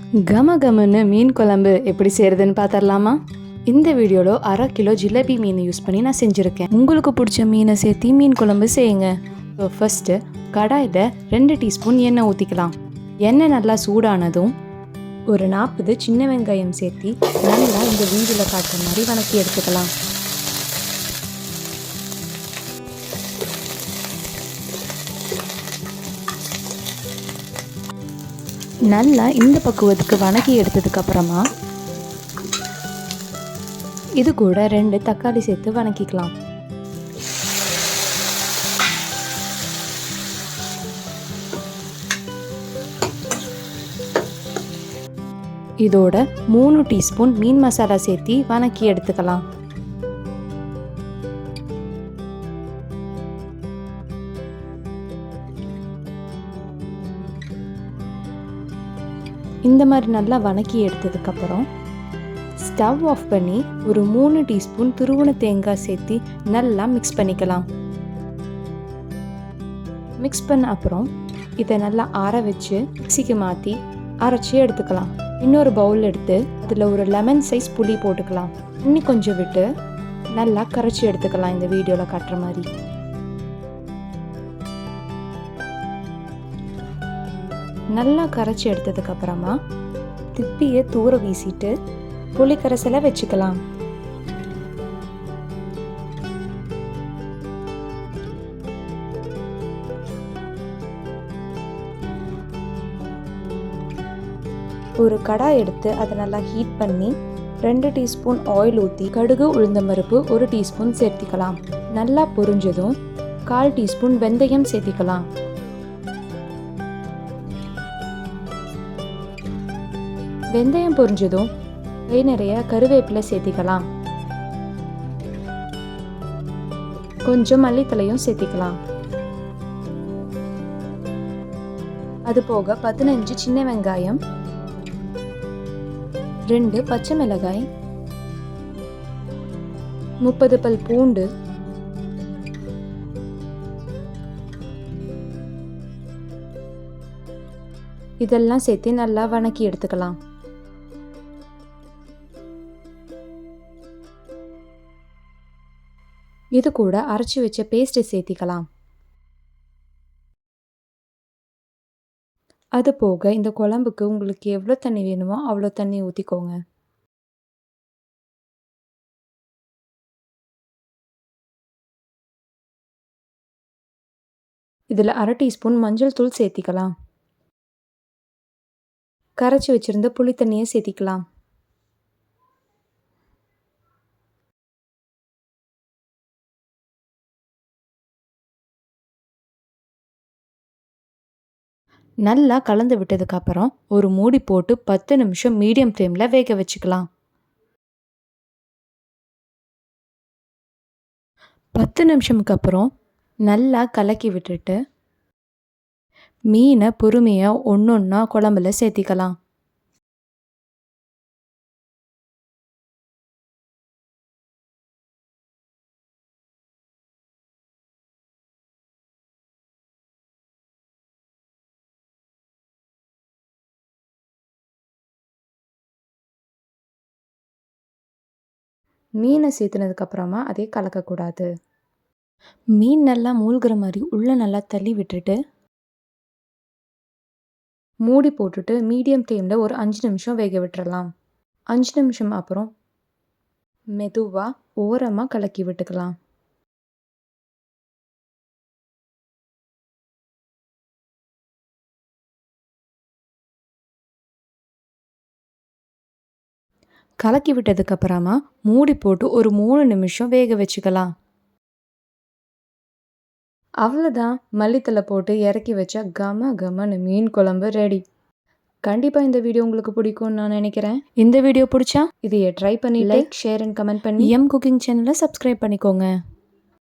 கம கமன்னு மீன் குழம்பு எப்படி செய்கிறதுன்னு பார்த்துடலாமா? இந்த வீடியோவில் 1/2 கிலோ ஜிலேபி மீன் யூஸ் பண்ணி நான் செஞ்சுருக்கேன். உங்களுக்கு பிடிச்ச மீனை சேர்த்து மீன் குழம்பு செய்யுங்க. ஸோ ஃபஸ்ட்டு கடாயில் 2 டீஸ்பூன் எண்ணெய் ஊற்றிக்கலாம். எண்ணெய் நல்லா சூடானதும் ஒரு 40 சின்ன வெங்காயம் சேர்த்து நல்லா இந்த வீடியோவில் காட்டுற மாதிரி வதக்கி எடுத்துக்கலாம். நல்லா இந்த பக்குவத்துக்கு வதக்கி எடுத்ததுக்கப்புறமா இது கூட 2 தக்காளி சேர்த்து வதக்கிக்கலாம். இதோட 3 டீஸ்பூன் மீன் மசாலா சேர்த்து வதக்கி எடுத்துக்கலாம். இந்த மாதிரி நல்லா வதக்கி எடுத்ததுக்கப்புறம் ஸ்டவ் ஆஃப் பண்ணி ஒரு 3 டீஸ்பூன் துருவன தேங்காய் சேர்த்து நல்லா மிக்ஸ் பண்ணிக்கலாம். மிக்ஸ் பண்ண அப்புறம் இதை நல்லா ஆற வச்சு மிக்சிக்கு மாற்றி அரைச்சி எடுத்துக்கலாம். இன்னொரு பவுல் எடுத்து அதில் ஒரு லெமன் சைஸ் புளி போட்டுக்கலாம். தண்ணி கொஞ்சம் விட்டு நல்லா கரைச்சி எடுத்துக்கலாம். இந்த வீடியோவில் காட்டுற மாதிரி நல்லா கரைச்சி எடுத்ததுக்கப்புறமா திப்பியை தூர வீசிட்டு புளிக்கரைசலை வச்சுக்கலாம். ஒரு கடாய் எடுத்து அதை நல்லா ஹீட் பண்ணி 2 டீஸ்பூன் ஆயில் ஊற்றி கடுகு உளுந்தம்பருப்பு 1 டீஸ்பூன் சேர்த்திக்கலாம். நல்லா பொரிஞ்சதும் 1/4 டீஸ்பூன் வெந்தயம் சேர்த்திக்கலாம். வெந்தயம் பொரிஞ்சதும் கை நிறைய கருவேப்பிலை சேர்த்திக்கலாம். கொஞ்சம் மல்லித்தலையும் சேர்த்திக்கலாம். அது போக 15 சின்ன வெங்காயம், 2 பச்சை மிளகாய், 30 பல் பூண்டு, இதெல்லாம் சேர்த்து நல்லா வதக்கி எடுத்துக்கலாம். இது கூட அரைச்சி வச்ச பேஸ்ட்டை சேர்த்திக்கலாம். அது போக இந்த குழம்புக்கு உங்களுக்கு எவ்வளோ தண்ணி வேணுமோ அவ்வளோ தண்ணி ஊற்றிக்கோங்க. இதில் 1/2 டீஸ்பூன் மஞ்சள் தூள் சேர்த்திக்கலாம். கரைச்சி வச்சிருந்த புளி தண்ணியை சேர்த்திக்கலாம். நல்லா கலந்து விட்டதுக்கப்புறம் ஒரு மூடி போட்டு 10 நிமிஷம் மீடியம் ஃப்ளேமில் வேக வச்சுக்கலாம். 10 நிமிஷமுக்கு அப்புறம் நல்லா கலக்கி விட்டுட்டு மீனை பொறுமையாக ஒன்றொன்னா குழம்புல சேர்த்திக்கலாம். மீனை சேர்த்துனதுக்கப்புறமா அதே கலக்கக்கூடாது. மீன் நல்லா மூழ்கிற மாதிரி உள்ளே நல்லா தள்ளி விட்டுட்டு மூடி போட்டுட்டு மீடியம் ஃப்ளேமில் ஒரு 5 நிமிஷம் வேக விட்டுறலாம். 5 நிமிஷம் அப்புறம் மெதுவாக ஓரமாக கலக்கி விட்டுக்கலாம். கலக்கி விட்டதுக்கப்புறமா மூடி போட்டு ஒரு 3 நிமிஷம் வேக வச்சுக்கலாம். அவ்வளோதான், மல்லித்தலை போட்டு இறக்கி வச்சா கம கமன்னு மீன் குழம்பு ரெடி. கண்டிப்பாக இந்த வீடியோ உங்களுக்கு பிடிக்கும்னு நான் நினைக்கிறேன். இந்த வீடியோ பிடிச்சா இதையை ட்ரை பண்ணி லைக், ஷேர் அண்ட் கமெண்ட் பண்ணி எம் குக்கிங் சேனலை சப்ஸ்கிரைப் பண்ணிக்கோங்க.